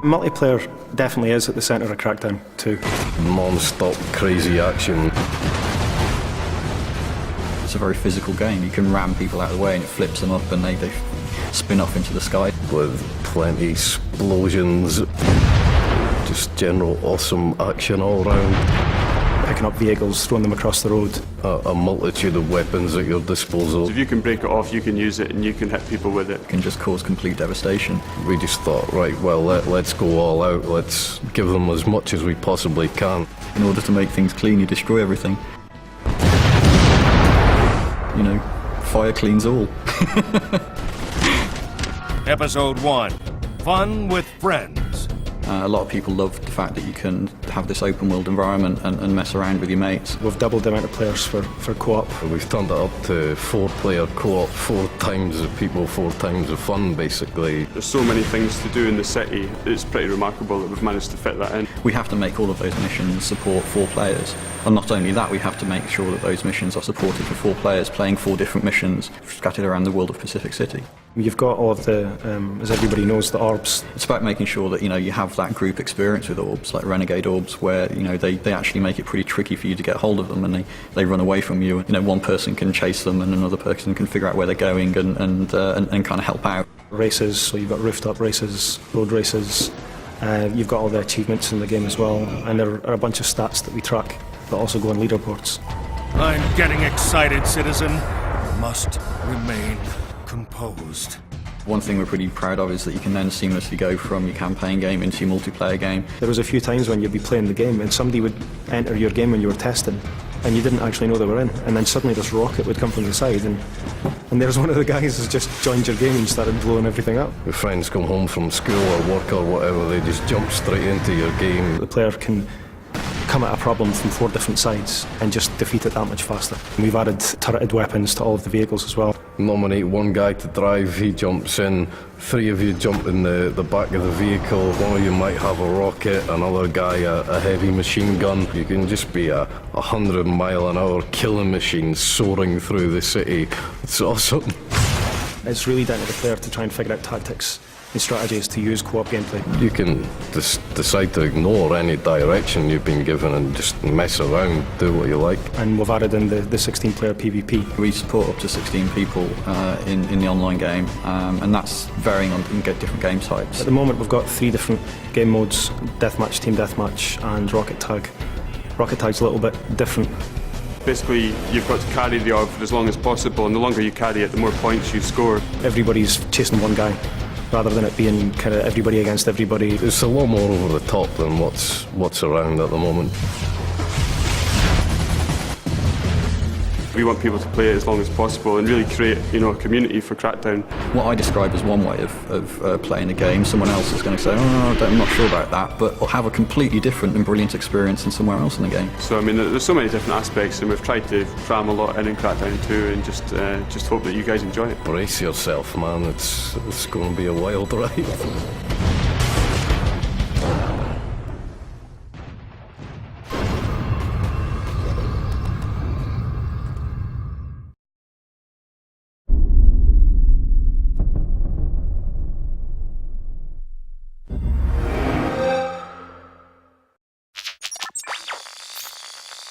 Multiplayer definitely is at the centre of Crackdown 2. Non-stop crazy action. It's a very physical game. You can ram people out of the way and it flips them up and they spin off into the sky. With plenty explosions. Just general awesome action all round. Picking up vehicles, throwing them across the road. A multitude of weapons at your disposal. If you can break it off, you can use it and you can hit people with it. It can just cause complete devastation. We just thought, right, well, let's go all out. Let's give them as much as we possibly can. In order to make things clean, you destroy everything. You know, fire cleans all. Episode 1, Fun with Friends. A lot of people love the fact that you can have this open world environment and mess around with your mates. We've doubled the amount of players for co-op. We've turned it up to 4-player co-op, 4 times the people, 4 times the fun, basically. There's so many things to do in the city, it's pretty remarkable that we've managed to fit that in. We have to make all of those missions support 4 players. And not only that, we have to make sure that those missions are supported for 4 players playing 4 different missions scattered around the world of Pacific City. You've got all of the, as everybody knows, the orbs. It's about making sure that, you know, you have that group experience with orbs, like Renegade orbs, where, you know, they actually make it pretty tricky for you to get hold of them and they run away from you. You know, one person can chase them and another person can figure out where they're going and kind of help out. Races, so you've got rooftop races, road races. You've got all the achievements in the game as well, and there are a bunch of stats that we track that also go on leaderboards. I'm getting excited, citizen. Must remain composed. One thing we're pretty proud of is that you can then seamlessly go from your campaign game into your multiplayer game. There was a few times when you'd be playing the game and somebody would enter your game when you were testing and you didn't actually know they were in, and then suddenly this rocket would come from the side and there's one of the guys who's just joined your game and started blowing everything up. If friends come home from school or work or whatever, they just jump straight into your game. The player can come at a problem from 4 different sides and just defeat it that much faster. We've added turreted weapons to all of the vehicles as well. Nominate one guy to drive, he jumps in, 3 of you jump in the back of the vehicle, one of you might have a rocket, another guy a heavy machine gun. You can just be a 100-mile-an-hour killing machine soaring through the city. It's awesome. It's really down to the player to try and figure out tactics and strategies to use co-op gameplay. You can decide to ignore any direction you've been given and just mess around, do what you like. And we've added in the 16-player PvP. We support up to 16 people in the online game, and that's varying on different game types. At the moment we've got 3 different game modes: Deathmatch, Team Deathmatch and Rocket Tag. Rocket Tag's a little bit different. Basically, you've got to carry the orb for as long as possible, and the longer you carry it, the more points you score. Everybody's chasing one guy, rather than it being kind of everybody against everybody. It's a lot more over the top than what's around at the moment. We want people to play it as long as possible and really create, you know, a community for Crackdown. What I describe as one way of playing a game, someone else is going to say, oh, I'm not sure about that, but will have a completely different and brilliant experience than somewhere else in the game. So, I mean, there's so many different aspects, and we've tried to cram a lot in Crackdown 2 and just hope that you guys enjoy it. Brace yourself, man, it's going to be a wild ride.